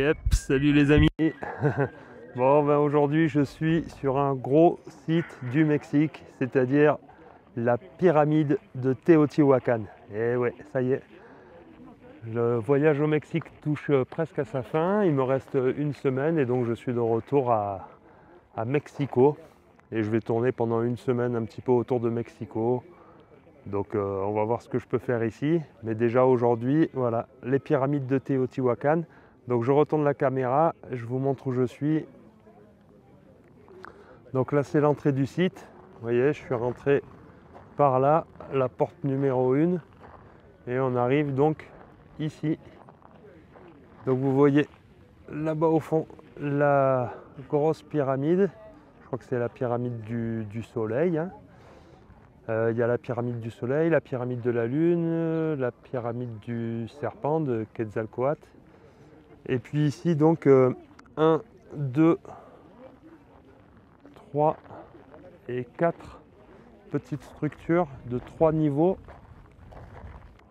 Yep, salut les amis. Bon ben aujourd'hui je suis sur un gros site du Mexique, c'est-à-dire la pyramide de Teotihuacan. Et ouais, ça y est, le voyage au Mexique touche presque à sa fin, il me reste une semaine et donc je suis de retour à Mexico. Et je vais tourner pendant une semaine un petit peu autour de Mexico. Donc on va voir ce que je peux faire ici. Mais déjà aujourd'hui, voilà, les pyramides de Teotihuacan. Donc je retourne la caméra, je vous montre où je suis. Donc là c'est l'entrée du site. Vous voyez, je suis rentré par là, la porte numéro 1. Et on arrive donc ici. Donc vous voyez là-bas au fond la grosse pyramide. Je crois que c'est la pyramide du soleil. Hein. Il y a la pyramide du soleil, la pyramide de la lune, la pyramide du serpent de Quetzalcoatl. Et puis ici donc 1, 2, 3 et 4 petites structures de 3 niveaux.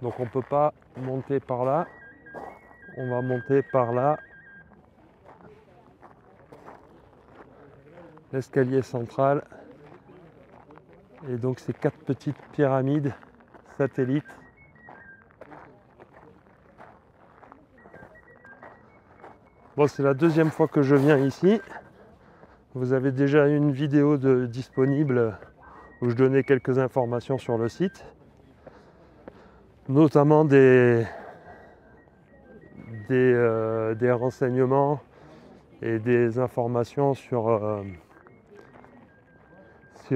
Donc on ne peut pas monter par là. On va monter par là. L'escalier central. Et donc ces 4 petites pyramides satellites. Bon, c'est la deuxième fois que je viens ici. Vous avez déjà une vidéo disponible où je donnais quelques informations sur le site, notamment des renseignements et des informations sur des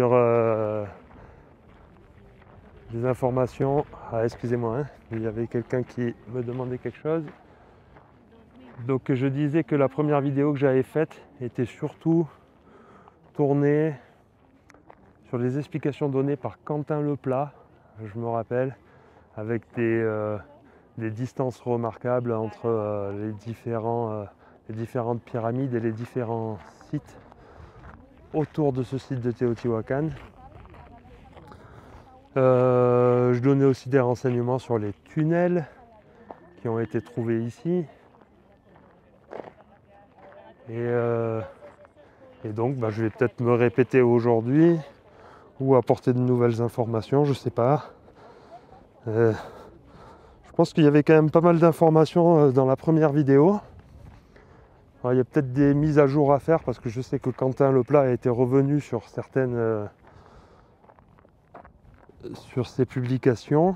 informations. Ah, excusez-moi, hein, il y avait quelqu'un qui me demandait quelque chose. Donc je disais que la première vidéo que j'avais faite était surtout tournée sur les explications données par Quentin Leplat, je me rappelle, avec des distances remarquables entre les différentes pyramides et les différents sites autour de ce site de Teotihuacan. Je donnais aussi des renseignements sur les tunnels qui ont été trouvés ici. Et donc je vais peut-être me répéter aujourd'hui ou apporter de nouvelles informations, je sais pas. Je pense qu'il y avait quand même pas mal d'informations dans la première vidéo. Alors, il y a peut-être des mises à jour à faire parce que je sais que Quentin Leplat a été revenu sur sur ses publications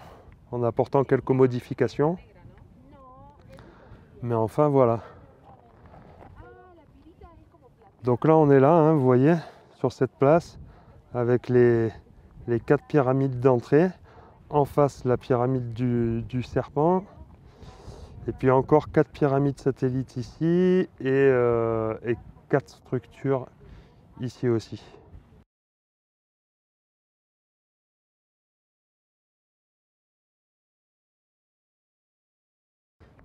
en apportant quelques modifications. Mais enfin voilà. Donc là on est là, hein, vous voyez, sur cette place avec les 4 pyramides d'entrée. En face la pyramide du serpent. Et puis encore 4 pyramides satellites ici et 4 structures ici aussi.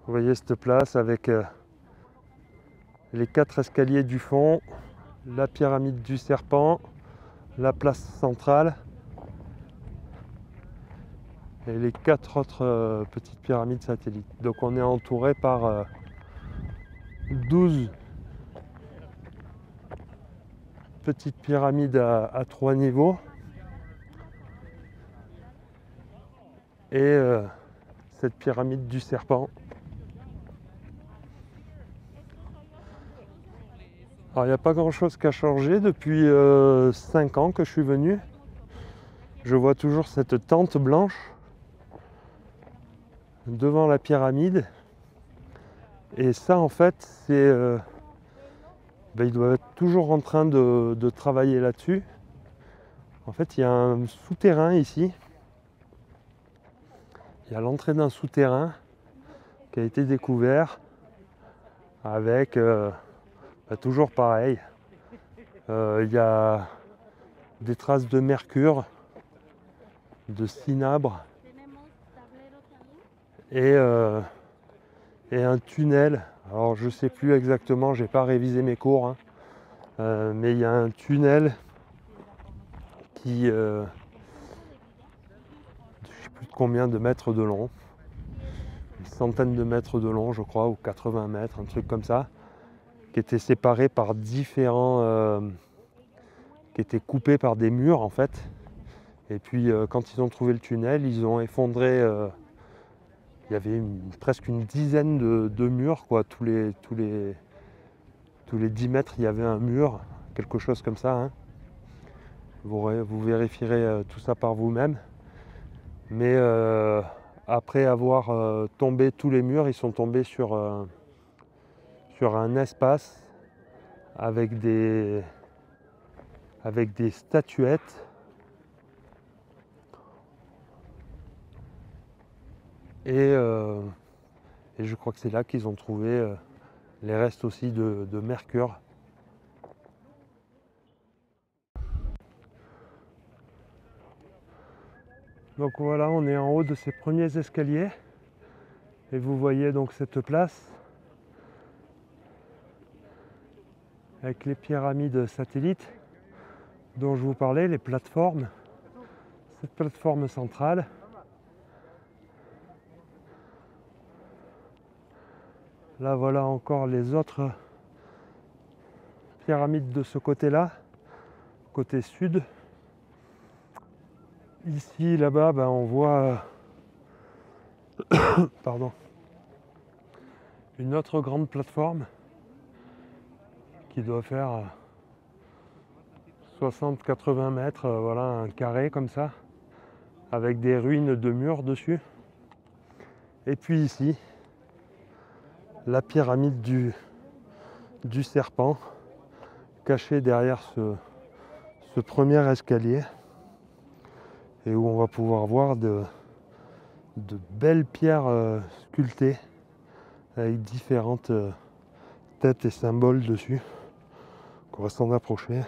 Vous voyez cette place avec les 4 escaliers du fond, la pyramide du serpent, la place centrale et les 4 autres petites pyramides satellites. Donc on est entouré par 12 petites pyramides à 3 niveaux et cette pyramide du serpent. Alors il n'y a pas grand chose qui a changé depuis 5 ans que je suis venu. Je vois toujours cette tente blanche devant la pyramide. Et ça en fait c'est ils doivent être toujours en train de travailler là-dessus. En fait il y a un souterrain ici. Il y a l'entrée d'un souterrain qui a été découvert avec toujours pareil. Il y a des traces de mercure, de cinabre et un tunnel. Alors je sais plus exactement, j'ai pas révisé mes cours, hein. Mais il y a un tunnel qui je sais plus de combien de mètres de long. une centaine de mètres de long, je crois, ou 80 mètres, un truc comme ça, qui étaient séparés par différents... qui étaient coupés par des murs en fait. Et puis quand ils ont trouvé le tunnel, ils ont effondré... il y avait presque une dizaine de murs, quoi. Tous les 10 mètres, il y avait un mur, quelque chose comme ça. Hein. Vous vérifierez tout ça par vous-même. Mais après avoir tombé tous les murs, ils sont tombés sur un espace avec des statuettes. Et je crois que c'est là qu'ils ont trouvé les restes aussi de Mercure. Donc voilà, on est en haut de ces premiers escaliers. Et vous voyez donc cette place avec les pyramides satellites dont je vous parlais, les plateformes. Cette plateforme centrale. Là voilà encore les autres pyramides de ce côté-là, côté sud. Ici, là-bas, ben, on voit pardon, une autre grande plateforme qui doit faire 60-80 mètres, voilà, un carré comme ça, avec des ruines de murs dessus. Et puis ici, la pyramide du serpent, cachée derrière ce premier escalier, et où on va pouvoir voir de belles pierres sculptées avec différentes têtes et symboles dessus qu'on va s'en approcher.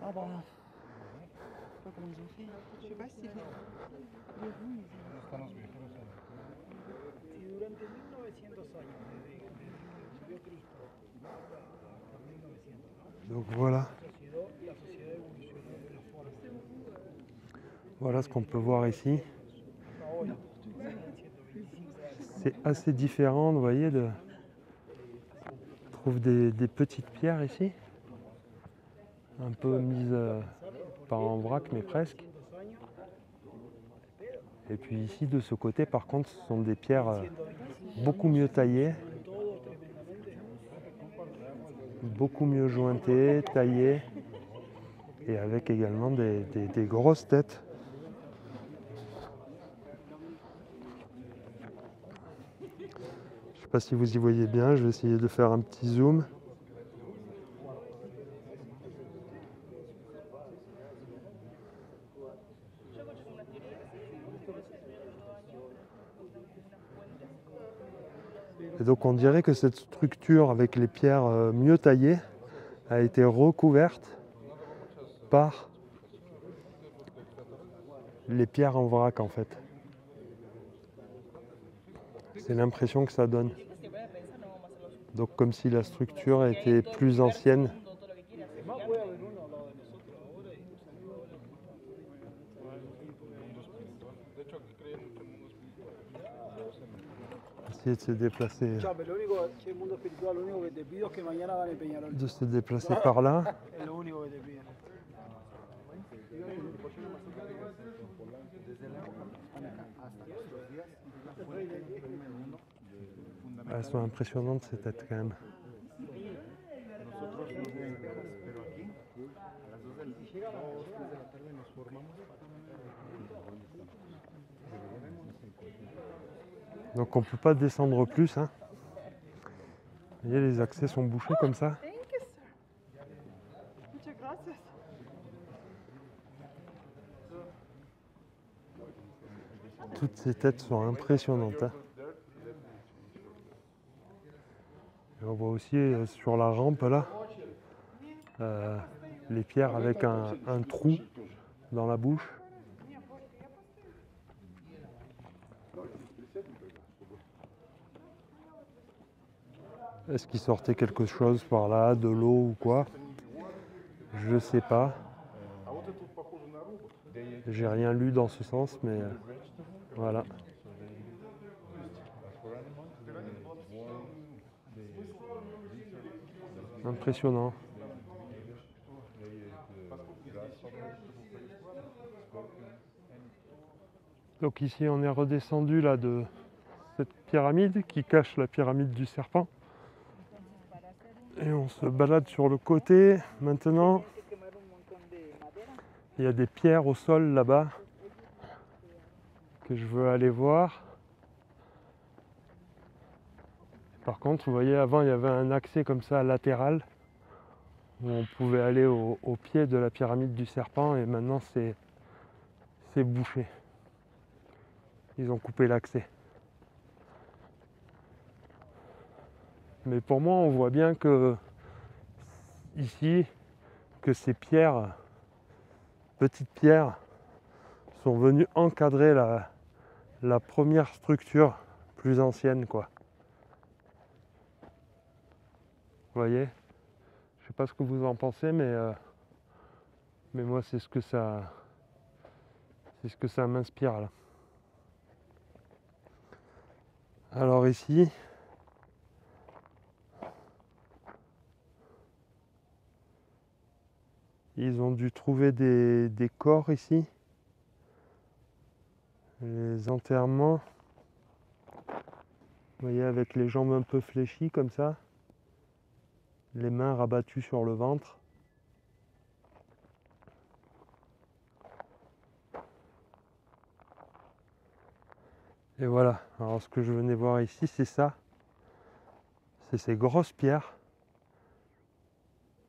Ah bah, je sais pas comment ils ont fait. Je sais pas si Donc voilà. Voilà ce qu'on peut voir ici. C'est assez différent, vous voyez, on trouve des petites pierres ici, un peu mises pas en vrac mais presque. Et puis ici de ce côté par contre ce sont des pierres beaucoup mieux taillées, beaucoup mieux jointées, taillées, et avec également des grosses têtes. Je ne sais pas si vous y voyez bien, je vais essayer de faire un petit zoom. Et donc on dirait que cette structure avec les pierres mieux taillées a été recouverte par les pierres en vrac en fait. C'est l'impression que ça donne. Donc comme si la structure était plus ancienne. Essayer de se déplacer. De se déplacer par là. Elles sont impressionnantes ces têtes quand même. Donc on ne peut pas descendre plus. Hein. Vous voyez, les accès sont bouchés comme ça. Toutes ces têtes sont impressionnantes. Hein. Et on voit aussi sur la rampe là les pierres avec un trou dans la bouche. Est-ce qu'il sortait quelque chose par là, de l'eau ou quoi? Je sais pas. J'ai rien lu dans ce sens, mais voilà. Impressionnant. Donc ici on est redescendu là de cette pyramide qui cache la pyramide du serpent. Et on se balade sur le côté. Maintenant, il y a des pierres au sol là-bas que je veux aller voir. Par contre, vous voyez, avant il y avait un accès comme ça latéral où on pouvait aller au pied de la pyramide du serpent, et maintenant c'est bouché. Ils ont coupé l'accès. Mais pour moi, on voit bien que ici, que ces pierres, petites pierres, sont venues encadrer la première structure plus ancienne, quoi. Vous voyez? Je sais pas ce que vous en pensez, mais moi c'est ce que ça m'inspire là. Alors ici, ils ont dû trouver des corps ici. Les enterrements, vous voyez, avec les jambes un peu fléchies comme ça, les mains rabattues sur le ventre. Et voilà, alors ce que je venais voir ici, c'est ça. C'est ces grosses pierres.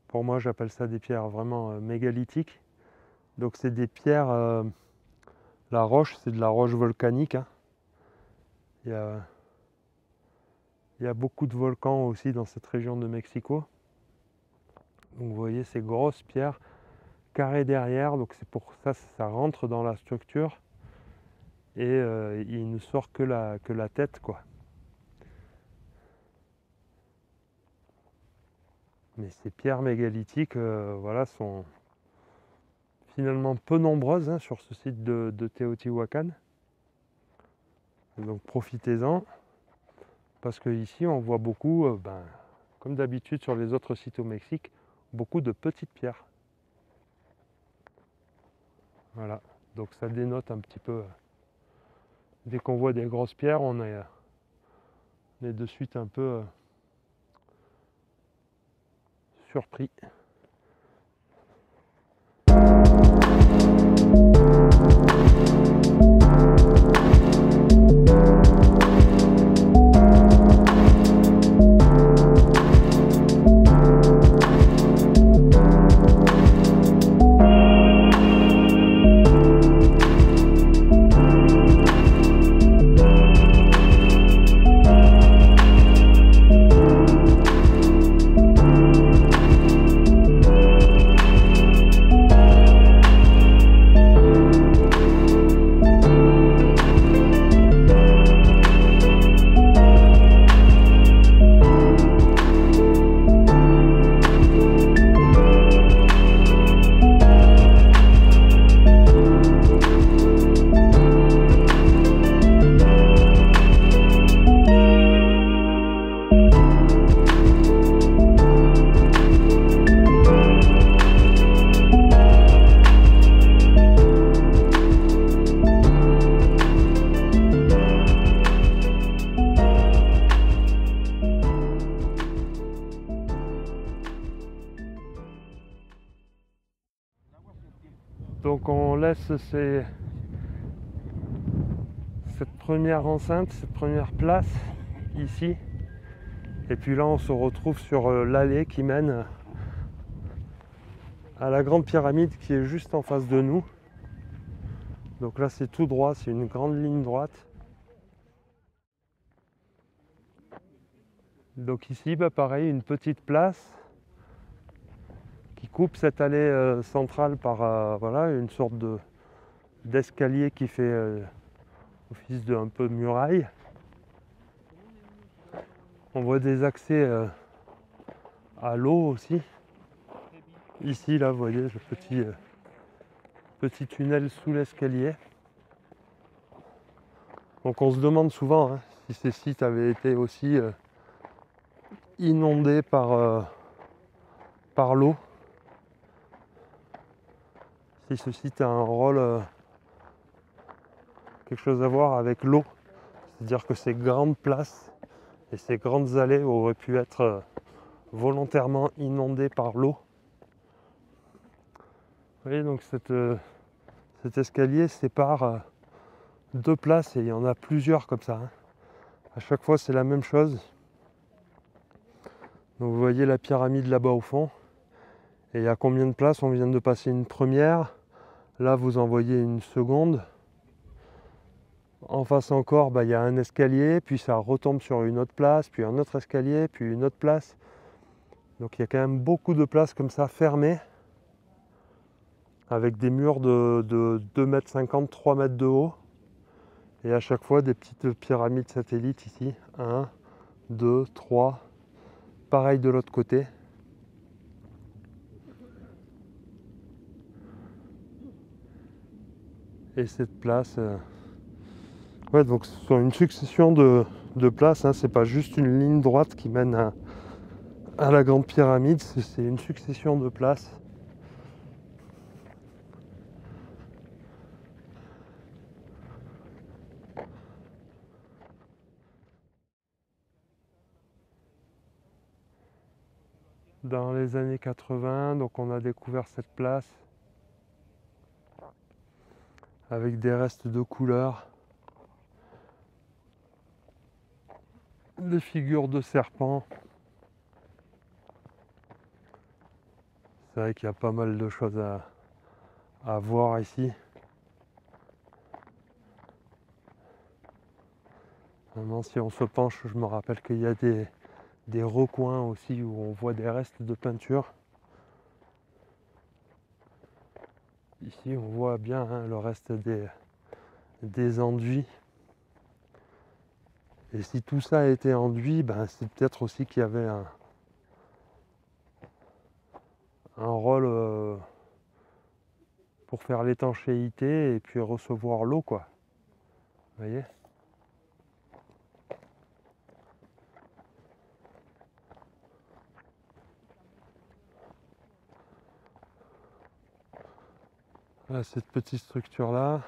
Pour moi, j'appelle ça des pierres vraiment mégalithiques. Donc c'est des pierres, la roche, c'est de la roche volcanique, hein. Il y a beaucoup de volcans aussi dans cette région de Mexico. Donc vous voyez ces grosses pierres carrées derrière, donc c'est pour ça que ça rentre dans la structure. Et il ne sort que la tête, quoi. Mais ces pierres mégalithiques, voilà, sont finalement peu nombreuses, hein, sur ce site de Teotihuacan. Donc profitez-en, parce qu'ici on voit beaucoup, comme d'habitude sur les autres sites au Mexique, beaucoup de petites pierres. Voilà, donc ça dénote un petit peu. Dès qu'on voit des grosses pierres, on est de suite un peu surpris. Donc on laisse cette première enceinte, cette première place ici, et puis là on se retrouve sur l'allée qui mène à la grande pyramide qui est juste en face de nous. Donc là c'est tout droit, c'est une grande ligne droite. Donc ici, pareil, une petite place qui coupe cette allée centrale par voilà, une sorte d'escalier qui fait office de un peu muraille. On voit des accès à l'eau aussi. Ici, là, vous voyez le petit tunnel sous l'escalier. Donc on se demande souvent hein, si ces sites avaient été aussi inondés par l'eau. Si ce site a un rôle, quelque chose à voir avec l'eau. C'est-à-dire que ces grandes places et ces grandes allées auraient pu être volontairement inondées par l'eau. Vous voyez, donc cet escalier sépare deux places et il y en a plusieurs comme ça. Hein. À chaque fois, c'est la même chose. Donc vous voyez la pyramide là-bas au fond. Et il y a combien de places? On vient de passer une première. Là, vous en voyez une seconde. En face encore, il y a un escalier, puis ça retombe sur une autre place, puis un autre escalier, puis une autre place. Donc il y a quand même beaucoup de places comme ça fermées, avec des murs de 2,50 m, 3 mètres de haut. Et à chaque fois, des petites pyramides satellites ici. 1, 2, 3. Pareil de l'autre côté. Et cette place... Ouais, donc ce sont une succession de places. Hein. C'est pas juste une ligne droite qui mène à la grande pyramide. C'est une succession de places. Dans les années 80, donc on a découvert cette place avec des restes de couleurs, des figures de serpents. C'est vrai qu'il y a pas mal de choses à voir ici. Vraiment, si on se penche, je me rappelle qu'il y a des recoins aussi où on voit des restes de peinture. Ici, on voit bien hein, le reste des enduits. Et si tout ça a été enduit, c'est peut-être aussi qu'il y avait un rôle pour faire l'étanchéité et puis recevoir l'eau, quoi. Vous voyez ? Voilà cette petite structure-là.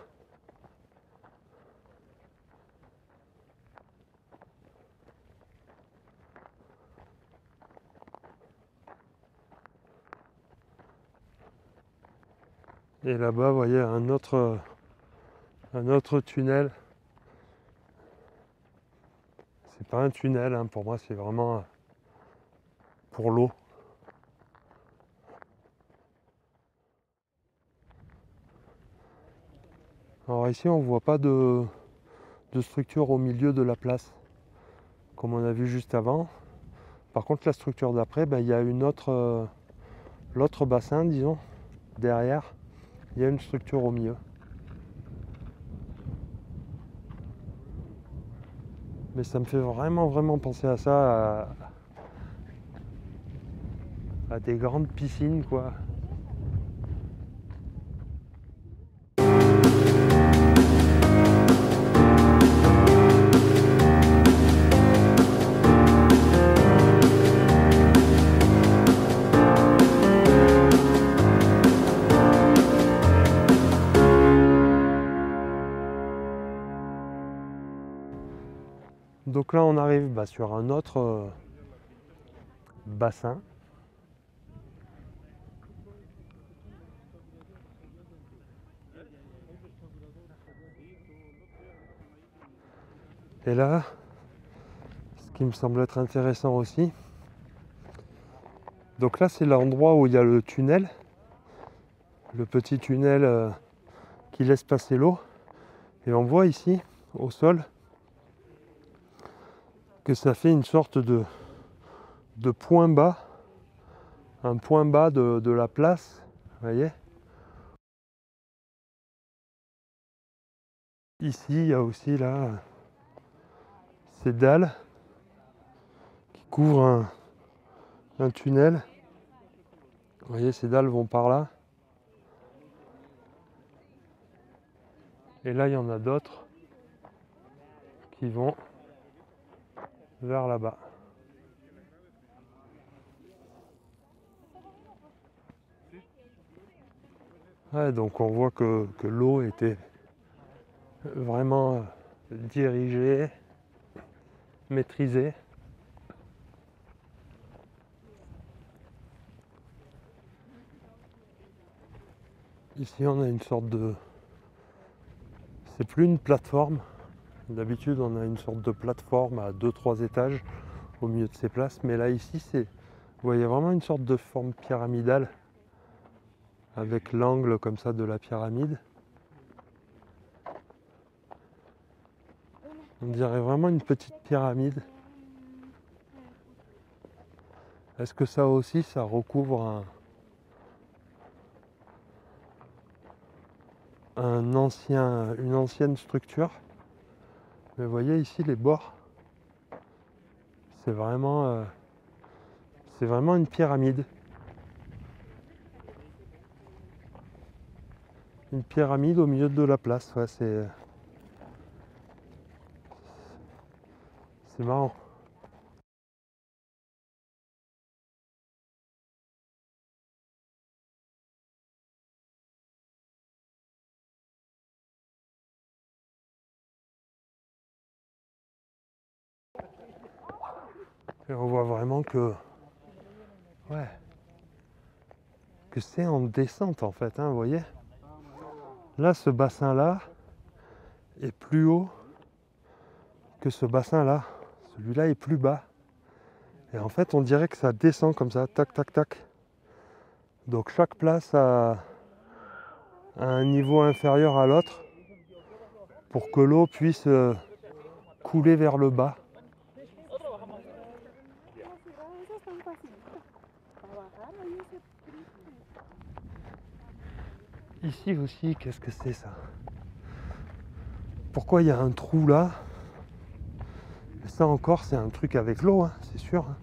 Et là-bas, vous voyez un autre tunnel. C'est pas un tunnel, hein, pour moi, c'est vraiment pour l'eau. Alors ici, on voit pas de structure au milieu de la place, comme on a vu juste avant. Par contre, la structure d'après, il y a l'autre bassin, disons, derrière. Il y a une structure au milieu. Mais ça me fait vraiment penser à ça, à des grandes piscines, quoi. Donc là, on arrive sur un autre bassin. Et là, ce qui me semble être intéressant aussi, donc là, c'est l'endroit où il y a le tunnel, le petit tunnel qui laisse passer l'eau. Et on voit ici, au sol, que ça fait une sorte de point bas, un point bas de la place, vous voyez. Ici, il y a aussi là ces dalles qui couvrent un tunnel. Vous voyez, ces dalles vont par là. Et là, il y en a d'autres qui vont vers là-bas. Ouais, donc on voit que l'eau était vraiment dirigée, maîtrisée. Ici, on a une sorte de... C'est plus une plateforme. D'habitude, on a une sorte de plateforme à 2-3 étages au milieu de ces places. Mais là, ici, c'est... Vous voyez vraiment une sorte de forme pyramidale avec l'angle comme ça de la pyramide. On dirait vraiment une petite pyramide. Est-ce que ça aussi, ça recouvre une ancienne structure? Mais vous voyez ici les bords, c'est vraiment une pyramide. Une pyramide au milieu de la place, ouais, c'est marrant. Et on voit vraiment que, ouais, que c'est en descente en fait, hein, vous voyez. Là, ce bassin-là est plus haut que ce bassin-là. Celui-là est plus bas. Et en fait, on dirait que ça descend comme ça, tac, tac, tac. Donc chaque place a un niveau inférieur à l'autre pour que l'eau puisse couler vers le bas. Ici aussi, qu'est-ce que c'est ça? Pourquoi il y a un trou là? Et ça encore, c'est un truc avec l'eau, hein, c'est sûr. Hein.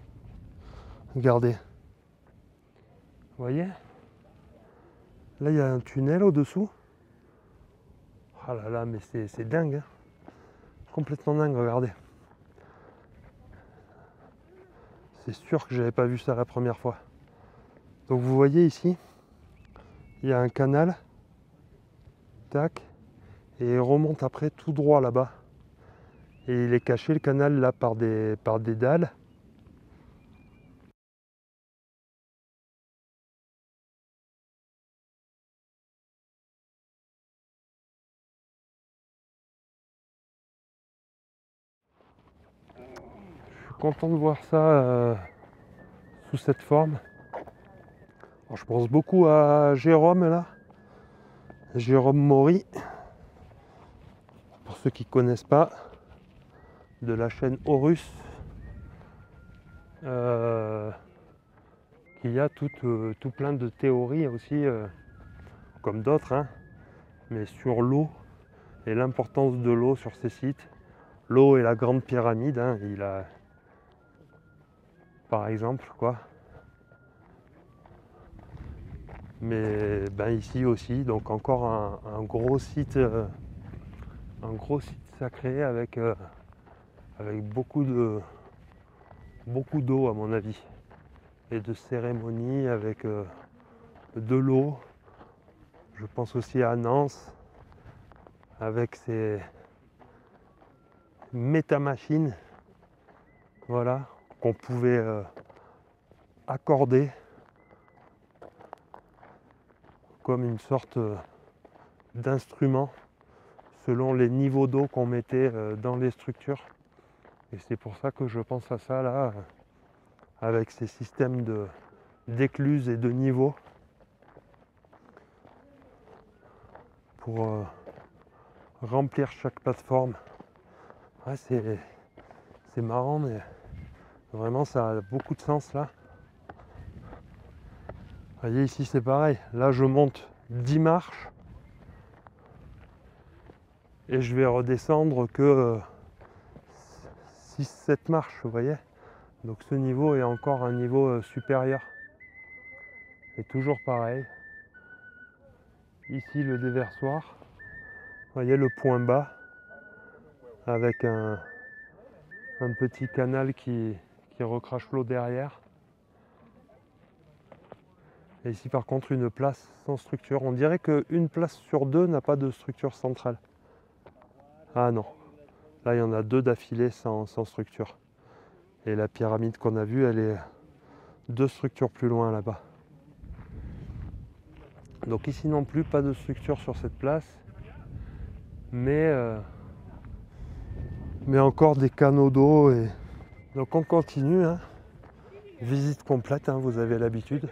Regardez. Vous voyez? Là, il y a un tunnel au-dessous. Ah là là, mais c'est dingue. Hein. Complètement dingue, regardez. C'est sûr que j'avais pas vu ça la première fois. Donc vous voyez ici, il y a un canal. Tac. Et il remonte après tout droit là-bas. Et il est caché le canal là par des dalles. Je suis content de voir ça sous cette forme. Alors, je pense beaucoup à Jérôme là. Jérôme Maury. Pour ceux qui ne connaissent pas, de la chaîne Horus. Il y a tout plein de théories aussi, comme d'autres, hein, mais sur l'eau et l'importance de l'eau sur ces sites. L'eau et la grande pyramide, hein, il a, par exemple, quoi. Mais ben, ici aussi, donc encore un gros site sacré avec beaucoup d'eau à mon avis, et de cérémonies avec de l'eau. Je pense aussi à Nance avec ses métamachines, voilà, qu'on pouvait accorder comme une sorte d'instrument selon les niveaux d'eau qu'on mettait dans les structures. Et c'est pour ça que je pense à ça là, avec ces systèmes d'écluses et de niveaux pour remplir chaque plateforme. Ouais, c'est marrant, mais vraiment ça a beaucoup de sens là. Vous voyez ici c'est pareil, là je monte 10 marches et je vais redescendre que 6-7 marches, vous voyez. Donc ce niveau est encore un niveau supérieur. Et toujours pareil. Ici le déversoir. Vous voyez le point bas avec un petit canal qui recrache l'eau derrière. Et ici par contre une place sans structure. On dirait qu'une place sur deux n'a pas de structure centrale. Ah non, là il y en a deux d'affilée sans structure. Et la pyramide qu'on a vue, elle est deux structures plus loin là-bas. Donc ici non plus, pas de structure sur cette place. Mais encore des canaux d'eau. Et... Donc on continue. Hein. Visite complète, hein, vous avez l'habitude.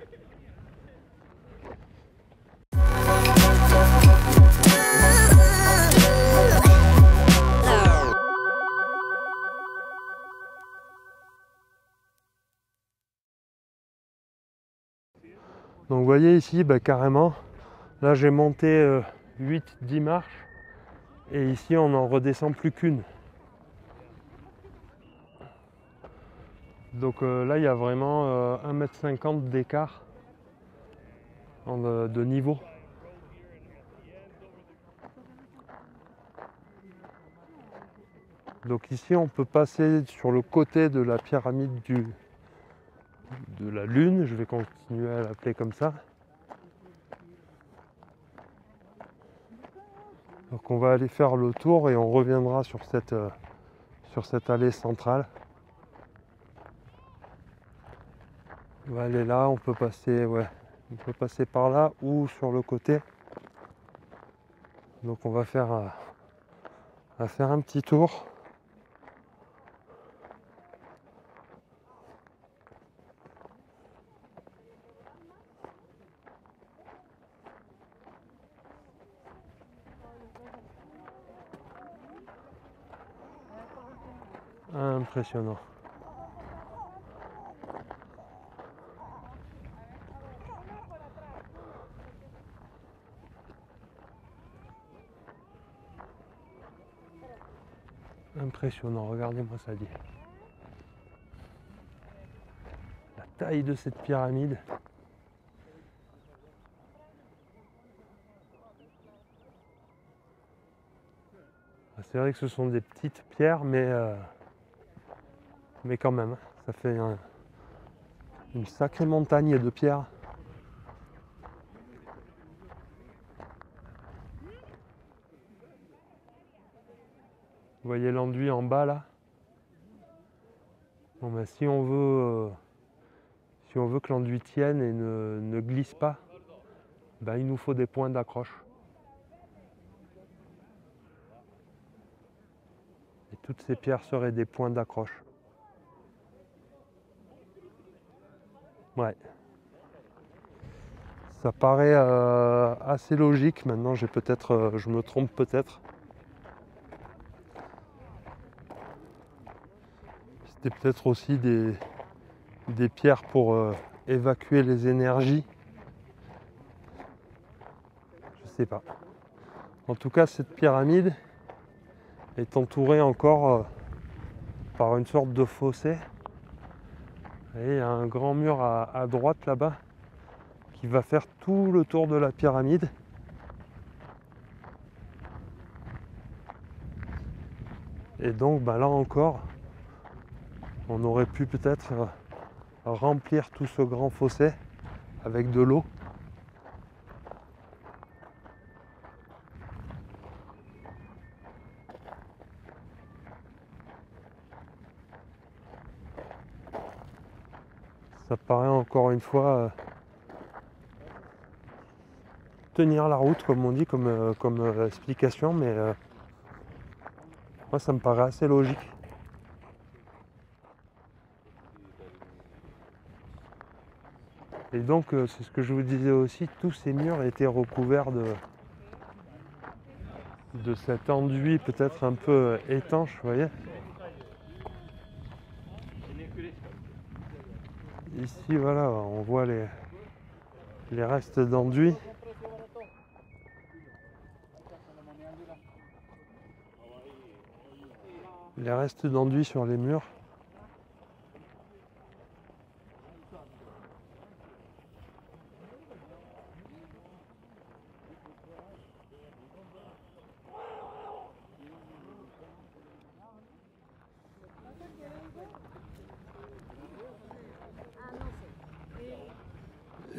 Donc vous voyez ici, carrément, là j'ai monté 8-10 marches et ici on n'en redescend plus qu'une. Donc là il y a vraiment 1,50 m d'écart de niveau. Donc ici on peut passer sur le côté de la pyramide de la Lune, je vais continuer à l'appeler comme ça. Donc on va aller faire le tour et on reviendra sur cette allée centrale. On va aller là, on peut passer par là ou sur le côté. Donc on va faire un petit tour. Impressionnant. Impressionnant, regardez-moi ça dit. La taille de cette pyramide. C'est vrai que ce sont des petites pierres, mais quand même, ça fait une sacrée montagne de pierres. Vous voyez l'enduit en bas là. Bon, si on veut que l'enduit tienne et ne glisse pas, il nous faut des points d'accroche. Et toutes ces pierres seraient des points d'accroche. Ouais. Ça paraît assez logique. Maintenant, je me trompe peut-être. C'était peut-être aussi des pierres pour évacuer les énergies. Je sais pas. En tout cas, cette pyramide est entourée encore par une sorte de fossé. Et il y a un grand mur à droite là-bas qui va faire tout le tour de la pyramide. Et donc là encore, on aurait pu peut-être remplir tout ce grand fossé avec de l'eau. Ça paraît encore une fois tenir la route, comme on dit, comme explication, mais moi ça me paraît assez logique. Et donc c'est ce que je vous disais aussi, tous ces murs étaient recouverts de cet enduit peut-être un peu étanche, vous voyez. Ici voilà, on voit les restes d'enduit. Les restes d'enduit sur les murs.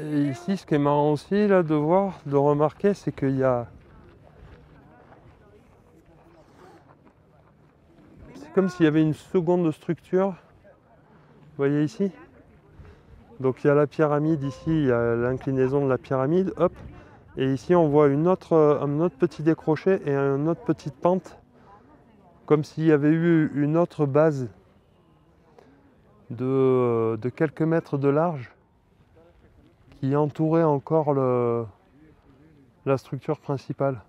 Et ici, ce qui est marrant aussi là de voir, de remarquer, c'est qu'il y a... C'est comme s'il y avait une seconde structure. Vous voyez ici? Donc il y a la pyramide ici, il y a l'inclinaison de la pyramide, hop. Et ici on voit un autre petit décroché et une autre petite pente. Comme s'il y avait eu une autre base de quelques mètres de large qui entourait encore la structure principale.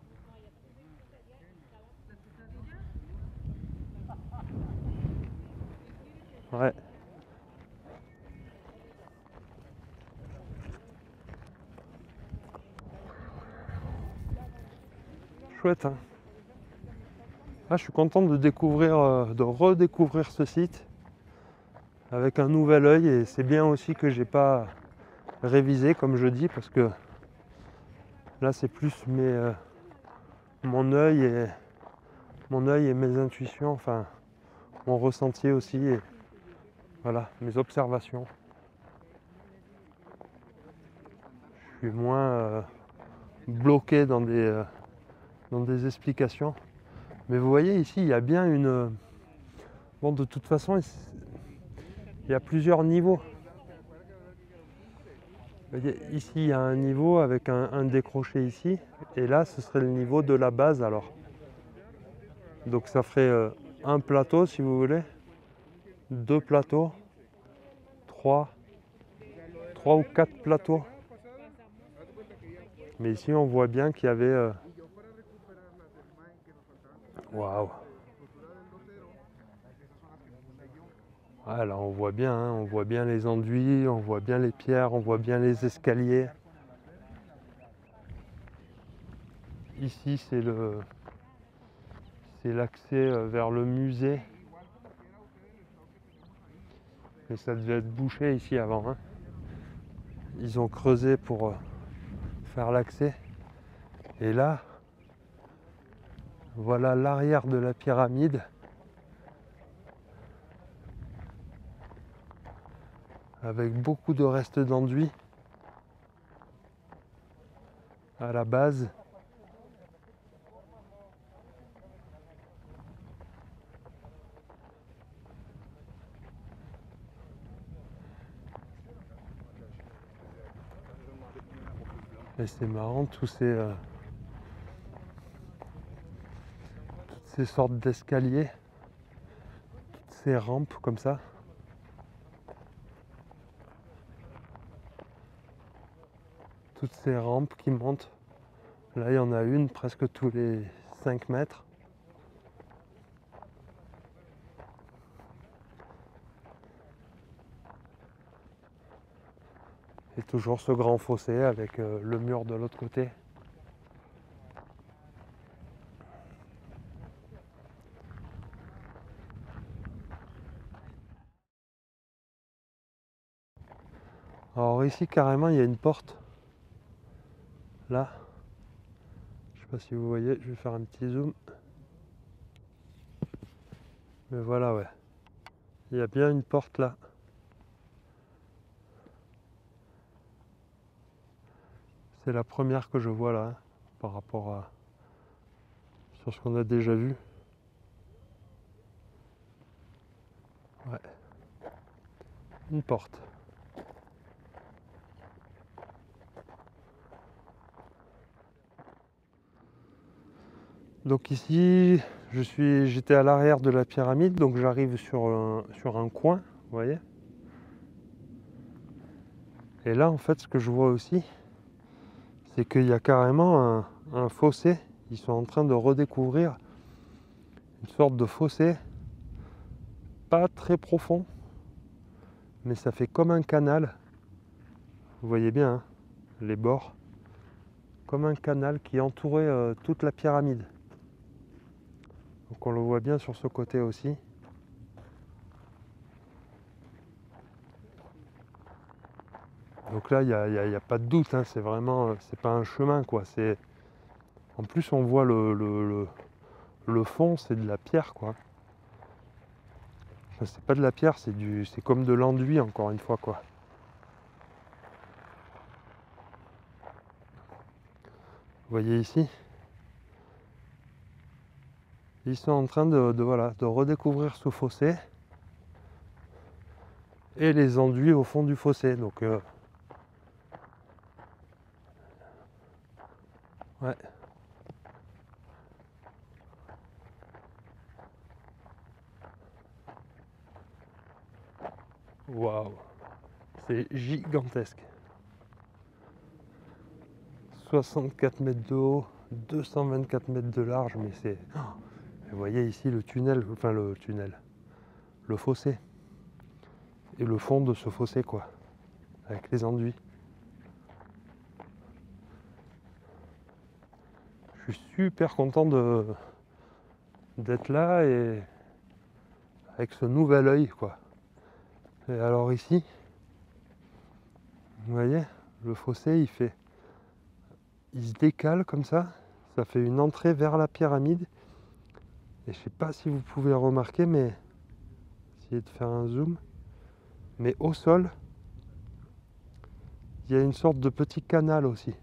Ouais. Chouette, hein. Ah, je suis content de redécouvrir ce site avec un nouvel œil, et c'est bien aussi que j'ai pas révisé comme je dis, parce que là c'est plus mon œil et mes intuitions, enfin mon ressenti aussi, et voilà, mes observations. Je suis moins bloqué dans des explications. Mais vous voyez ici, il y a bien une... Bon, de toute façon, il y a plusieurs niveaux. Vous voyez, ici, il y a un niveau avec un décroché ici. Et là, ce serait le niveau de la base alors. Donc ça ferait un plateau, si vous voulez. 2 plateaux. 3 ou 4 plateaux. Mais ici, on voit bien qu'il y avait... Waouh! Ah, là, on voit bien, hein, on voit bien les enduits, on voit bien les pierres, on voit bien les escaliers. Ici, c'est l'accès vers le musée. Mais ça devait être bouché ici avant, hein. Ils ont creusé pour faire l'accès. Et là, voilà l'arrière de la pyramide. Avec beaucoup de restes d'enduit à la base. Et c'est marrant, toutes ces sortes d'escaliers, toutes ces rampes comme ça. Toutes ces rampes qui montent. Là, il y en a une presque tous les 5 mètres. Et toujours ce grand fossé avec le mur de l'autre côté. Alors ici, carrément, il y a une porte. Là. Je sais pas si vous voyez, je vais faire un petit zoom. Mais voilà, ouais. Il y a bien une porte là. C'est la première que je vois là, hein, par rapport à sur ce qu'on a déjà vu. Ouais. Une porte. Donc ici, j'étais à l'arrière de la pyramide, donc j'arrive sur un coin, vous voyez. Et là, en fait, ce que je vois aussi, c'est qu'il y a carrément un fossé. Ils sont en train de redécouvrir une sorte de fossé, pas très profond, mais ça fait comme un canal. Vous voyez bien, hein, les bords, comme un canal qui entourait toute la pyramide. Donc on le voit bien sur ce côté aussi. Donc là, il n'y a pas de doute, hein, c'est vraiment, c'est pas un chemin, quoi. En plus, on voit le fond, c'est de la pierre, quoi. Enfin, c'est pas de la pierre, c'est comme de l'enduit, encore une fois, quoi. voyez ici, ils sont en train voilà, de redécouvrir ce fossé et les enduits au fond du fossé. Donc ouais. Waouh, c'est gigantesque. 64 mètres de haut, 224 mètres de large, mais c'est... Vous voyez ici le tunnel, enfin le tunnel, le fossé. Et le fond de ce fossé, quoi, avec les enduits. Je suis super content d'être là et avec ce nouvel œil, quoi. Et alors ici, vous voyez, le fossé, il se décale comme ça fait une entrée vers la pyramide. Et je sais pas si vous pouvez remarquer, mais essayez de faire un zoom. Mais au sol, il y a une sorte de petit canal aussi.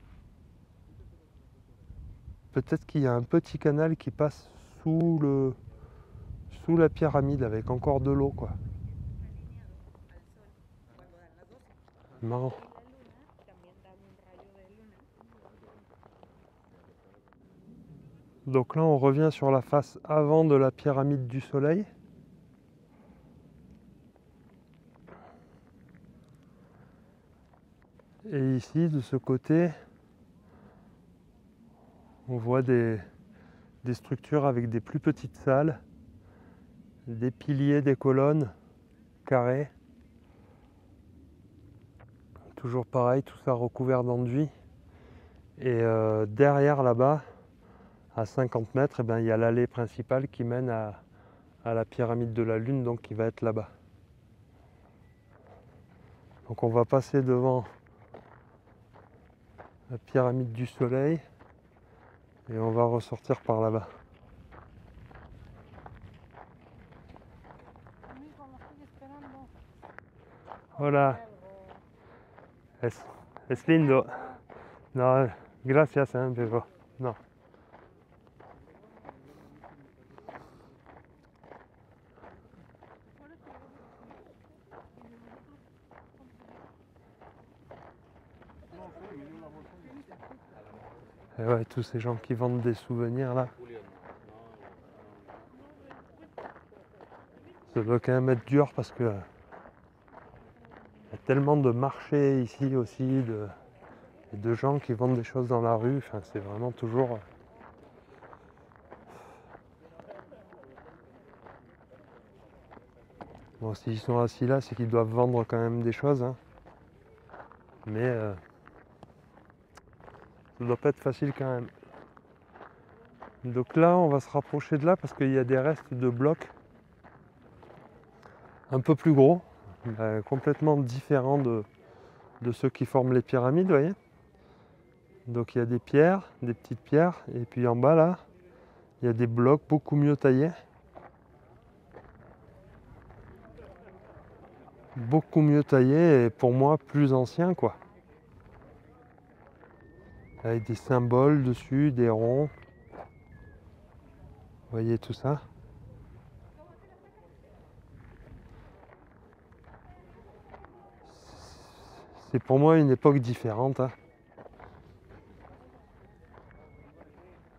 Peut-être qu'il y a un petit canal qui passe sous la pyramide avec encore de l'eau, quoi. Marrant. Donc là, on revient sur la face avant de la pyramide du soleil. Et ici, de ce côté, on voit des structures avec des plus petites salles, des piliers, des colonnes carrées. Toujours pareil, tout ça recouvert d'enduit. Et derrière là-bas, à 50 mètres, il y a l'allée principale qui mène à la pyramide de la Lune, donc qui va être là-bas. Donc on va passer devant la pyramide du Soleil et on va ressortir par là-bas. Hola. Es lindo. No, gracias, pero no. Et ouais, tous ces gens qui vendent des souvenirs là. Ça doit quand même être dur parce que il y a tellement de marchés ici aussi, de gens qui vendent des choses dans la rue. Enfin, c'est vraiment toujours... Bon, s'ils sont assis là, c'est qu'ils doivent vendre quand même des choses. Hein. Mais ça doit pas être facile quand même. Donc là, on va se rapprocher de là parce qu'il y a des restes de blocs un peu plus gros, complètement différents de ceux qui forment les pyramides, vous voyez. Donc il y a des pierres, des petites pierres, et puis en bas là, il y a des blocs beaucoup mieux taillés. Beaucoup mieux taillés et pour moi plus anciens, quoi. Avec des symboles dessus, des ronds. Vous voyez tout ça? C'est pour moi une époque différente. Hein.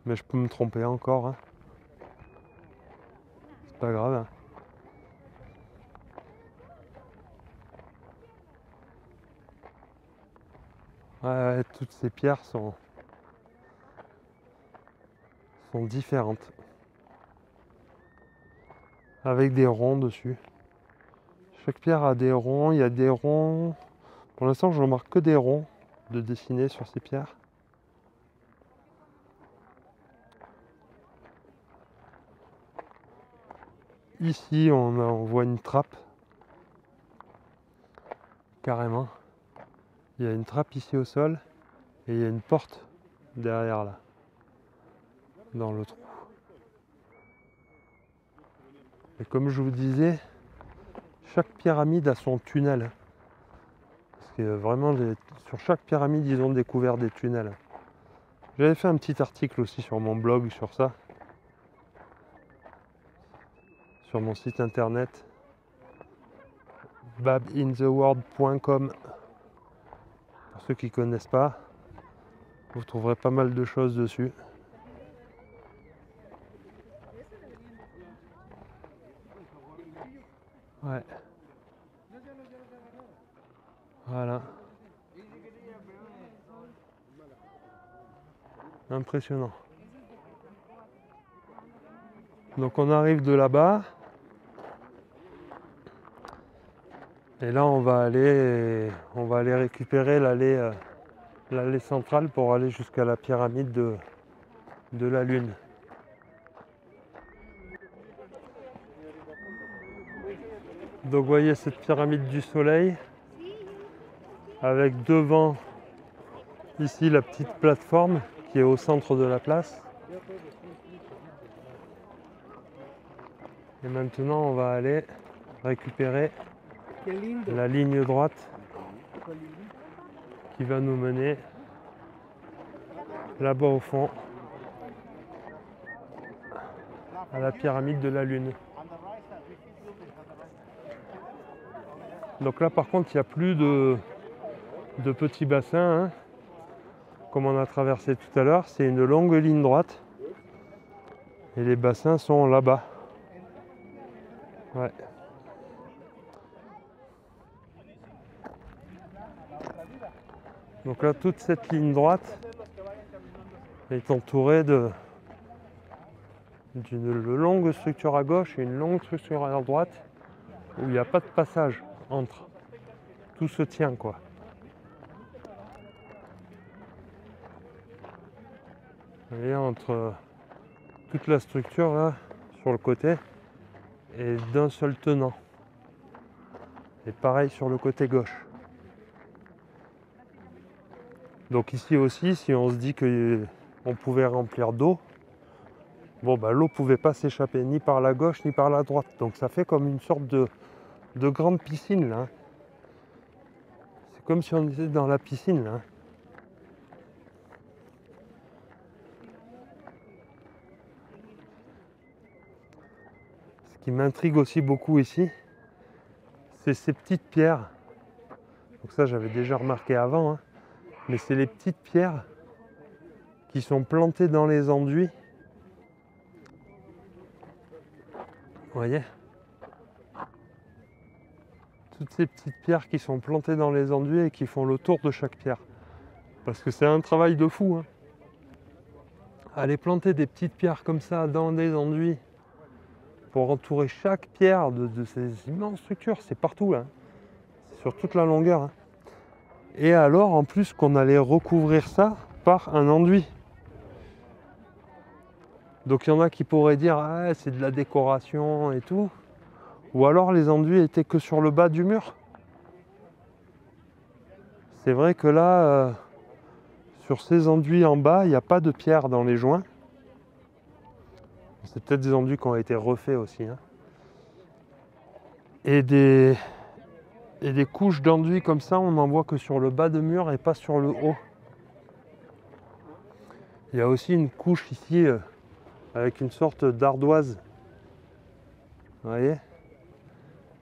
Mais je peux me tromper encore. Hein. C'est pas grave. Hein. Ouais, toutes ces pierres sont différentes. Avec des ronds dessus. Chaque pierre a des ronds. Il y a des ronds. Pour l'instant, je remarque que des ronds de dessinés sur ces pierres. Ici, on voit une trappe. Carrément. Il y a une trappe ici au sol. Et il y a une porte derrière là. Dans le trou. Et comme je vous disais, chaque pyramide a son tunnel. Parce que vraiment, sur chaque pyramide, ils ont découvert des tunnels. J'avais fait un petit article aussi sur mon blog sur ça, sur mon site internet babintheworld.com. Pour ceux qui ne connaissent pas, vous trouverez pas mal de choses dessus. Ouais. Voilà. Impressionnant. Donc on arrive de là-bas. Et là on va aller récupérer l'allée centrale pour aller jusqu'à la pyramide de la Lune. Donc vous voyez cette pyramide du Soleil avec devant ici la petite plateforme qui est au centre de la place. Et maintenant on va aller récupérer la ligne droite qui va nous mener là-bas au fond à la pyramide de la Lune. Donc là par contre il n'y a plus de petits bassins, hein, comme on a traversé tout à l'heure. C'est une longue ligne droite et les bassins sont là-bas. Ouais. Donc là toute cette ligne droite est entourée d'une longue structure à gauche et une longue structure à droite où il n'y a pas de passage entre. Tout se tient quoi. Vous voyez, entre toute la structure là, sur le côté, et d'un seul tenant. Et pareil sur le côté gauche. Donc ici aussi, si on se dit qu'on pouvait remplir d'eau, bon bah l'eau ne pouvait pas s'échapper ni par la gauche ni par la droite. Donc ça fait comme une sorte de grande piscine là. C'est comme si on était dans la piscine là. Ce qui m'intrigue aussi beaucoup ici, c'est ces petites pierres. Donc ça j'avais déjà remarqué avant, hein. Mais c'est les petites pierres qui sont plantées dans les enduits. Vous voyez ? Toutes ces petites pierres qui sont plantées dans les enduits et qui font le tour de chaque pierre. Parce que c'est un travail de fou, hein. Aller planter des petites pierres comme ça dans des enduits pour entourer chaque pierre de ces immenses structures, c'est partout là. C'est sur toute la longueur, hein. Et alors en plus qu'on allait recouvrir ça par un enduit. Donc il y en a qui pourraient dire ah, c'est de la décoration et tout. Ou alors les enduits étaient que sur le bas du mur. C'est vrai que là, sur ces enduits en bas, il n'y a pas de pierre dans les joints. C'est peut-être des enduits qui ont été refaits aussi, hein. Et des couches d'enduits comme ça, on n'en voit que sur le bas de mur et pas sur le haut. Il y a aussi une couche ici avec une sorte d'ardoise. Vous voyez ?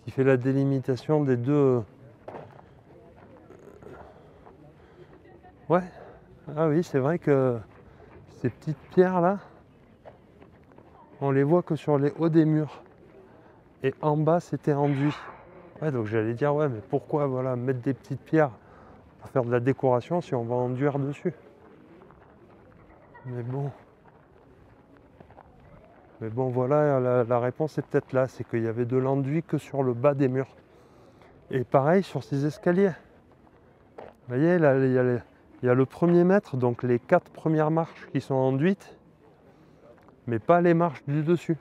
Qui fait la délimitation des deux. Ouais. Ah oui, c'est vrai que ces petites pierres là, on les voit que sur les hauts des murs. Et en bas, c'était enduit. Ouais, donc j'allais dire, ouais, mais pourquoi voilà, mettre des petites pierres pour faire de la décoration si on va enduire dessus? Mais bon. Mais bon, voilà, la réponse est peut-être là. C'est qu'il y avait de l'enduit que sur le bas des murs. Et pareil sur ces escaliers. Vous voyez, là, il y a le premier mètre, donc les 4 premières marches qui sont enduites, mais pas les marches du dessus.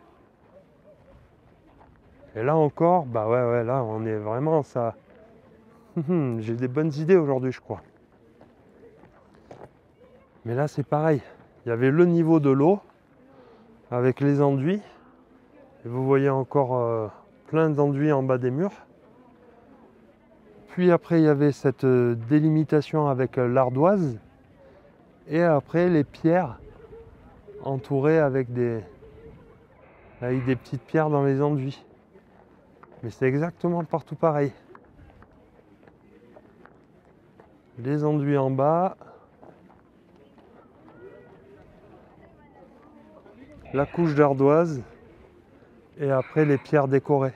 Et là encore, bah ouais, là on est vraiment ça. J'ai des bonnes idées aujourd'hui, je crois. Mais là c'est pareil. Il y avait le niveau de l'eau avec les enduits. Et vous voyez encore plein d'enduits en bas des murs. Puis après il y avait cette délimitation avec l'ardoise. Et après les pierres entourées avec des petites pierres dans les enduits. Mais c'est exactement partout pareil. Les enduits en bas, la couche d'ardoise et après les pierres décorées.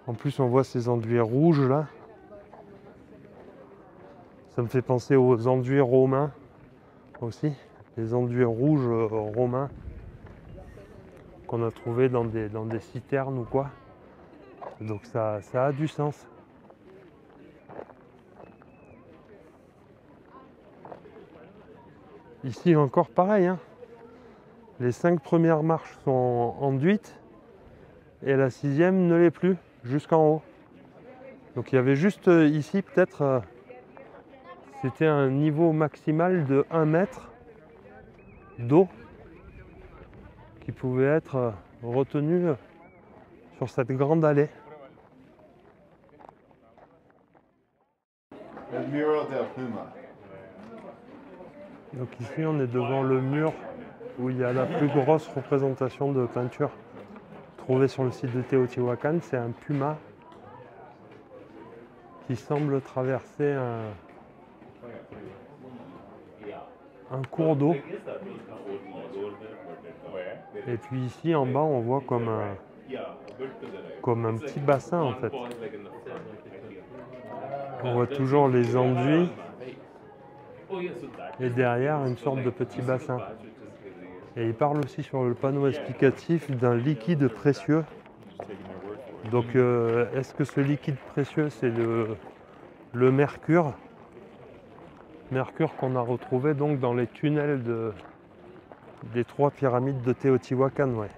En plus on voit ces enduits rouges là. Ça me fait penser aux enduits romains aussi. Les enduits rouges romains qu'on a trouvés dans des citernes ou quoi. Donc ça a du sens. Ici encore pareil, hein. Les 5 premières marches sont enduites et la 6e ne l'est plus jusqu'en haut. Donc il y avait juste ici peut-être c'était un niveau maximal de 1 mètre d'eau qui pouvait être retenu sur cette grande allée. El mural del Puma. Donc ici on est devant le mur où il y a la plus grosse représentation de peinture trouvée sur le site de Teotihuacan. C'est un puma qui semble traverser un cours d'eau. Et puis ici en bas on voit comme un petit bassin en fait. On voit toujours les enduits et derrière une sorte de petit bassin. Et il parle aussi sur le panneau explicatif d'un liquide précieux. Donc est-ce que ce liquide précieux c'est le mercure? Mercure qu'on a retrouvé donc dans les tunnels des 3 pyramides de Teotihuacan. Ouais.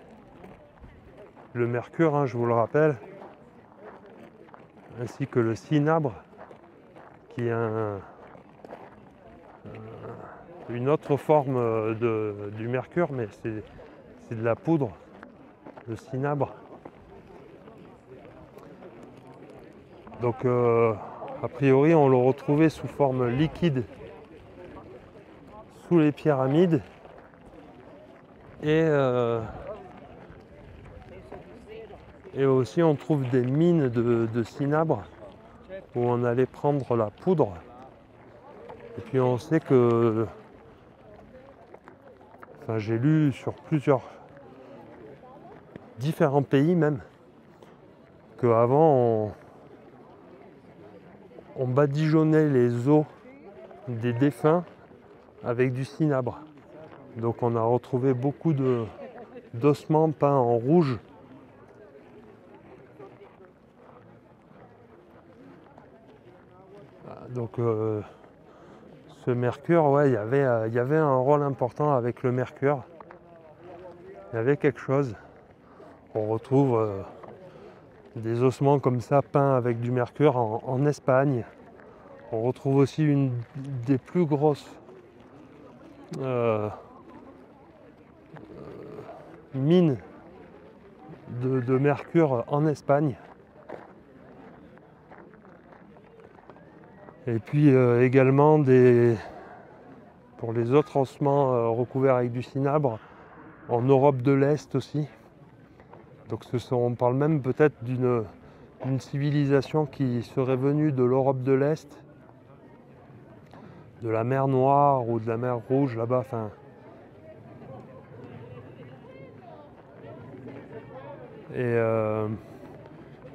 Le mercure, hein, je vous le rappelle, ainsi que le cinabre, qui est une autre forme du mercure, mais c'est de la poudre, le cinabre. Donc a priori on le retrouvait sous forme liquide sous les pyramides et aussi on trouve des mines de cinabre où on allait prendre la poudre. Et puis on sait que, enfin j'ai lu sur plusieurs différents pays même, qu'avant on badigeonnait les os des défunts avec du cinabre. Donc on a retrouvé beaucoup d'ossements peints en rouge. Donc ce mercure, ouais, il y avait un rôle important avec le mercure. Il y avait quelque chose. On retrouve des ossements comme ça peints avec du mercure en Espagne. On retrouve aussi une des plus grosses mines de mercure en Espagne. Et puis également pour les autres ossements recouverts avec du cinabre en Europe de l'Est aussi. Donc on parle même peut-être d'une civilisation qui serait venue de l'Europe de l'Est, de la mer Noire ou de la mer Rouge là-bas. Enfin, et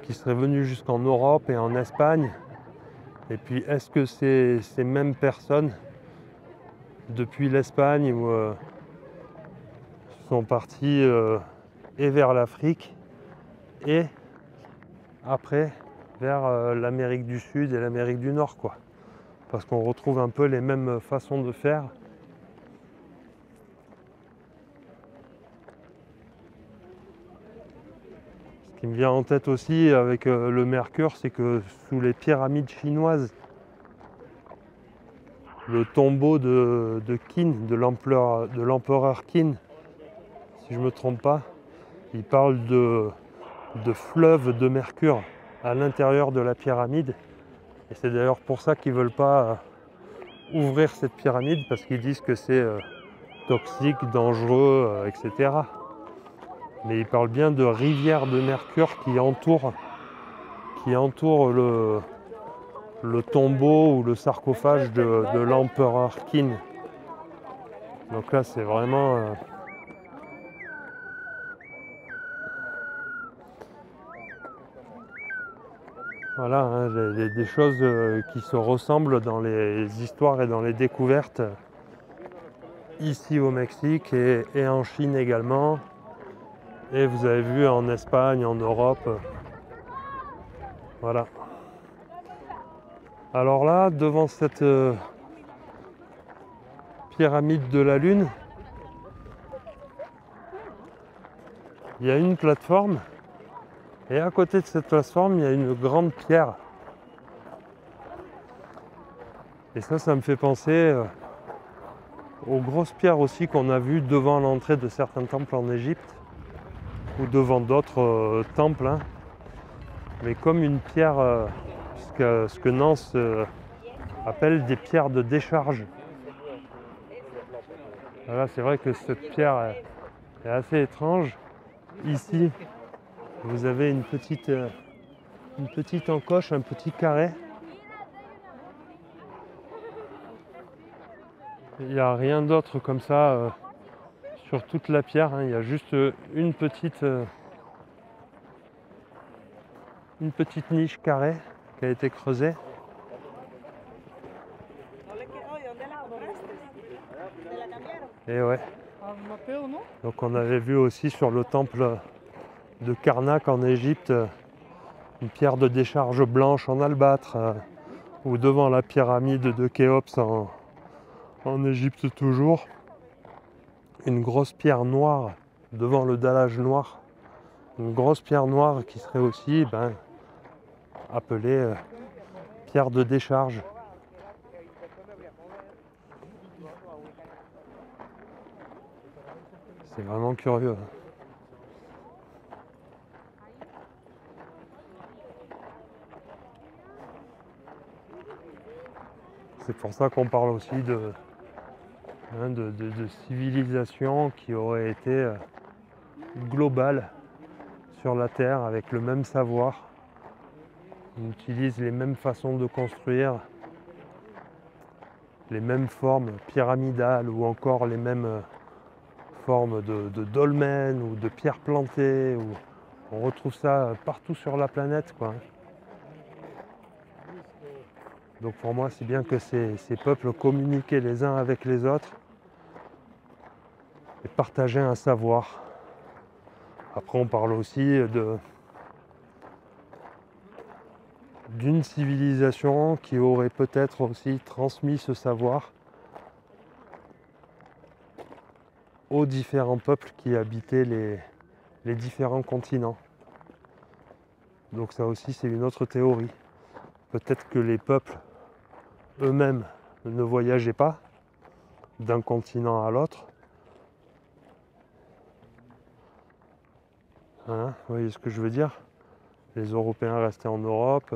qui serait venue jusqu'en Europe et en Espagne. Et puis est-ce que ces mêmes personnes depuis l'Espagne sont parties et vers l'Afrique et après vers l'Amérique du Sud et l'Amérique du Nord, quoi. Parce qu'on retrouve un peu les mêmes façons de faire. Ce qui me vient en tête aussi avec le mercure, c'est que sous les pyramides chinoises, le tombeau de Qin, de l'empereur Qin, si je ne me trompe pas, il parle de fleuves de mercure à l'intérieur de la pyramide. Et c'est d'ailleurs pour ça qu'ils ne veulent pas ouvrir cette pyramide parce qu'ils disent que c'est toxique, dangereux, etc. Mais ils parlent bien de rivière de mercure qui entoure le tombeau ou le sarcophage de l'empereur Qin. Donc là, c'est vraiment... voilà, hein, des choses qui se ressemblent dans les histoires et dans les découvertes ici au Mexique et en Chine également. Et vous avez vu en Espagne, en Europe. Voilà. Alors là, devant cette pyramide de la Lune, il y a une plateforme. Et à côté de cette plateforme, il y a une grande pierre. Et ça me fait penser aux grosses pierres aussi qu'on a vues devant l'entrée de certains temples en Égypte ou devant d'autres temples. Hein. Mais comme une pierre, ce que Nance appelle des pierres de décharge. Voilà, c'est vrai que cette pierre est assez étrange. Ici, vous avez une petite encoche, un petit carré. Il n'y a rien d'autre comme ça sur toute la pierre. Hein. Il y a juste une petite niche carrée qui a été creusée. Et ouais. Donc on avait vu aussi sur le temple de Karnak en Égypte une pierre de décharge blanche en albâtre ou devant la pyramide de Khéops en Égypte toujours une grosse pierre noire devant le dallage noir, une grosse pierre noire qui serait aussi appelée pierre de décharge. C'est vraiment curieux. C'est pour ça qu'on parle aussi de civilisation qui aurait été globale sur la Terre avec le même savoir. On utilise les mêmes façons de construire, les mêmes formes pyramidales ou encore les mêmes formes de dolmens ou de pierres plantées. On retrouve ça partout sur la planète, quoi. Donc pour moi, c'est bien que ces peuples communiquaient les uns avec les autres et partageaient un savoir. Après, on parle aussi d'une civilisation qui aurait peut-être aussi transmis ce savoir aux différents peuples qui habitaient les différents continents. Donc ça aussi, c'est une autre théorie. Peut-être que les peuples eux-mêmes ne voyageaient pas d'un continent à l'autre. Hein, vous voyez ce que je veux dire? Les Européens restaient en Europe,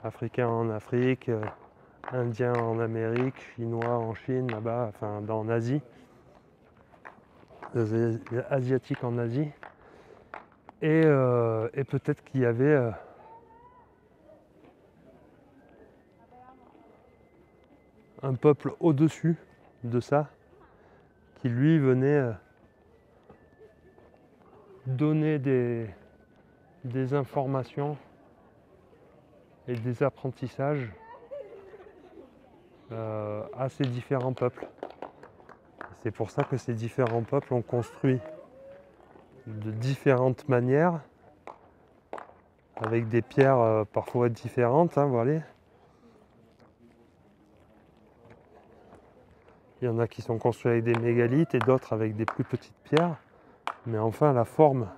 Africains en Afrique, Indiens en Amérique, Chinois en Chine, là-bas, enfin en Asie, les Asiatiques en Asie. Et peut-être qu'il y avait un peuple au-dessus de ça qui lui venait donner des informations et des apprentissages à ces différents peuples. C'est pour ça que ces différents peuples ont construit de différentes manières, avec des pierres parfois différentes, hein, voilà. Il y en a qui sont construits avec des mégalithes et d'autres avec des plus petites pierres. Mais enfin, la forme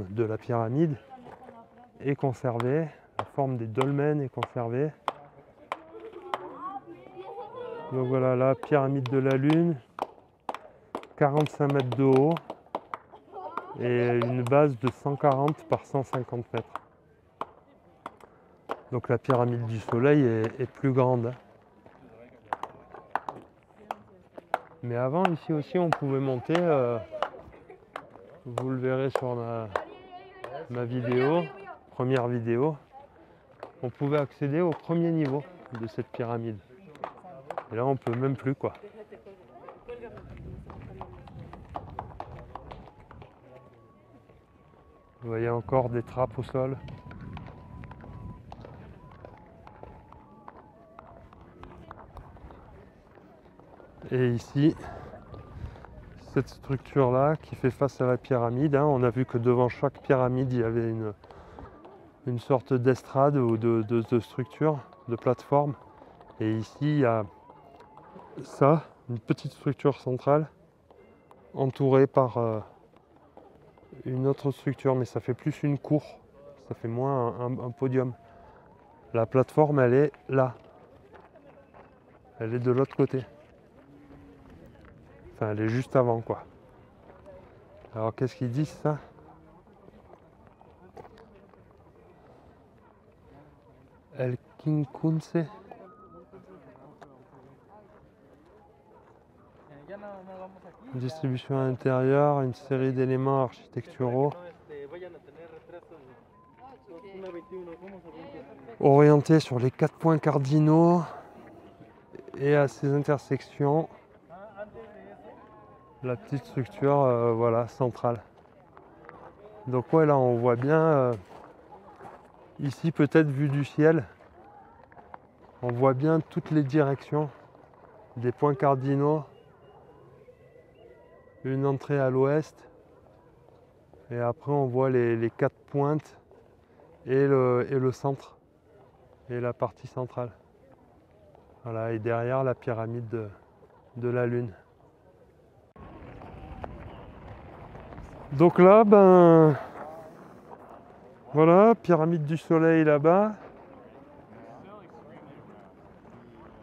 de la pyramide est conservée, la forme des dolmens est conservée. Donc voilà, la pyramide de la Lune, 45 mètres de haut et une base de 140 par 150 mètres. Donc la pyramide du Soleil est plus grande. Mais avant, ici aussi, on pouvait monter, vous le verrez sur ma vidéo, première vidéo, on pouvait accéder au premier niveau de cette pyramide. Et là, on peut même plus, quoi. Vous voyez encore des trappes au sol. Et ici, cette structure-là qui fait face à la pyramide, hein, on a vu que devant chaque pyramide, il y avait une sorte d'estrade ou de structure, de plateforme. Et ici, il y a ça, une petite structure centrale, entourée par une autre structure, mais ça fait plus une cour, ça fait moins un podium. La plateforme, elle est là. Elle est de l'autre côté. Enfin, elle est juste avant, quoi. Alors, qu'est-ce qu'ils disent, ça? El Quinconce. Distribution intérieure, une série d'éléments architecturaux. Orientés sur les 4 points cardinaux et à ces intersections. La petite structure voilà, centrale. Donc ouais, là on voit bien, ici peut-être vue du ciel, on voit bien toutes les directions des points cardinaux. Une entrée à l'ouest et après on voit les 4 pointes et le centre et la partie centrale. Voilà, et derrière la pyramide de la Lune. Donc là, ben voilà, pyramide du Soleil là-bas.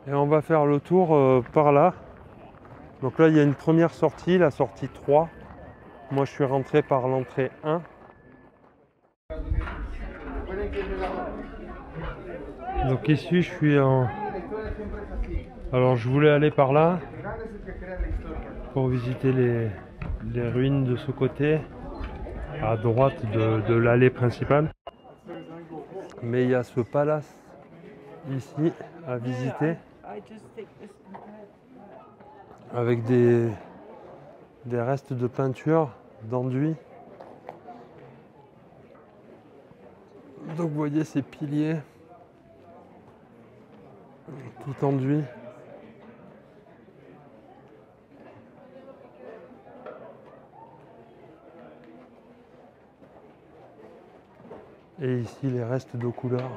Et on va faire le tour par là. Donc là, il y a une première sortie, la sortie 3. Moi, je suis rentré par l'entrée 1. Donc ici, je suis en... Alors, je voulais aller par là pour visiter les ruines de ce côté, à droite de l'allée principale. Mais il y a ce palace ici à visiter, avec des restes de peinture, d'enduit. Donc vous voyez ces piliers, tout enduit. Et ici les restes de couleur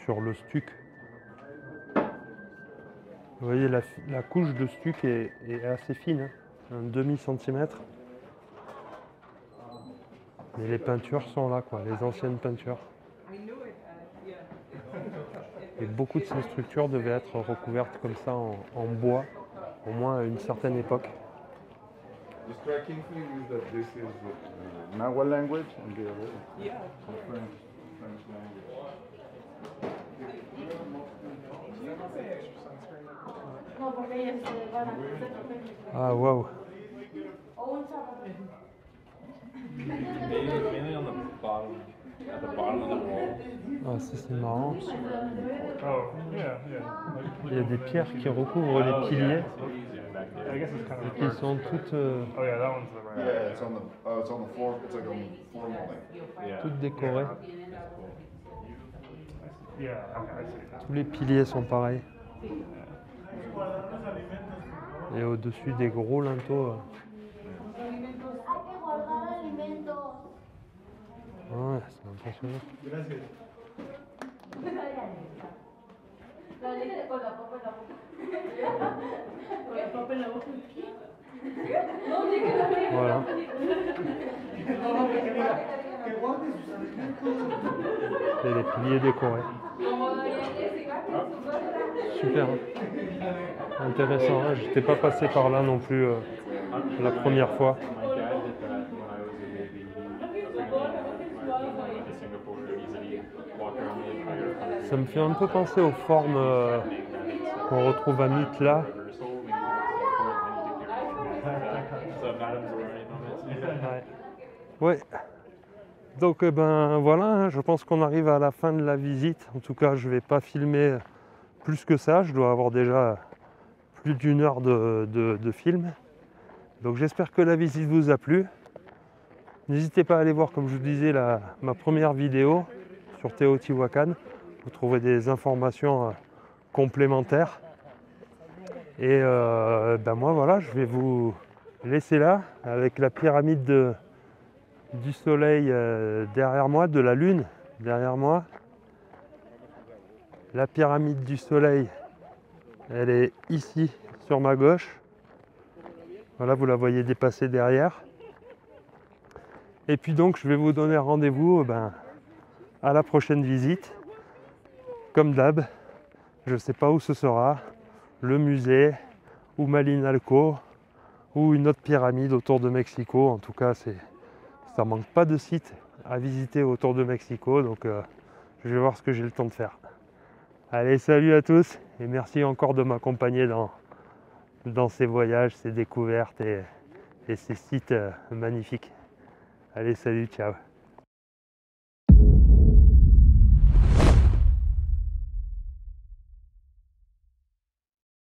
sur le stuc. Vous voyez la couche de stuc est assez fine, hein, un demi-centimètre. Mais les peintures sont là, quoi, les anciennes peintures. Et beaucoup de ces structures devaient être recouvertes comme ça en bois, au moins à une certaine époque. The striking thing is that this is Nahuatl language and the other French language. Ah waouh! Mainly on the bottom, at the bottom of the wall. Ah, ça c'est marrant. Oh, yeah, yeah. Il y a des pierres qui recouvrent les piliers I guess it's kind et of. qui sont toutes, Oh yeah, that one's the right. Yeah, it's on the floor. It's like on the floor molding. Yeah. toutes décorées. Yeah, okay, I see. Tous les piliers sont pareils. Et au-dessus des gros linteaux. Ouais, c'est impressionnant. Voilà. Et les piliers décorés. Super. Intéressant. Hein. J'étais pas passé par là non plus la première fois. My dad did that when I was a baby. He went to Singapore. He walked around the entire country. Ça me fait un peu penser aux formes on retrouve un mythe là. Ouais. Donc ben voilà, hein, je pense qu'on arrive à la fin de la visite. En tout cas, je vais pas filmer plus que ça. Je dois avoir déjà plus d'une heure de film. Donc j'espère que la visite vous a plu. N'hésitez pas à aller voir, comme je vous disais, ma première vidéo sur Teotihuacan. Vous trouverez des informations complémentaires. Et ben moi voilà, je vais vous laisser là avec la pyramide du soleil derrière moi, de la lune derrière moi. La pyramide du soleil, elle est ici sur ma gauche. Voilà, vous la voyez dépasser derrière. Et puis donc je vais vous donner rendez-vous à la prochaine visite. Comme d'hab, je ne sais pas où ce sera, le musée, ou Malinalco, ou une autre pyramide autour de Mexico. En tout cas, ça manque pas de sites à visiter autour de Mexico, donc je vais voir ce que j'ai le temps de faire. Allez, salut à tous, et merci encore de m'accompagner dans ces voyages, ces découvertes et ces sites magnifiques. Allez, salut, ciao.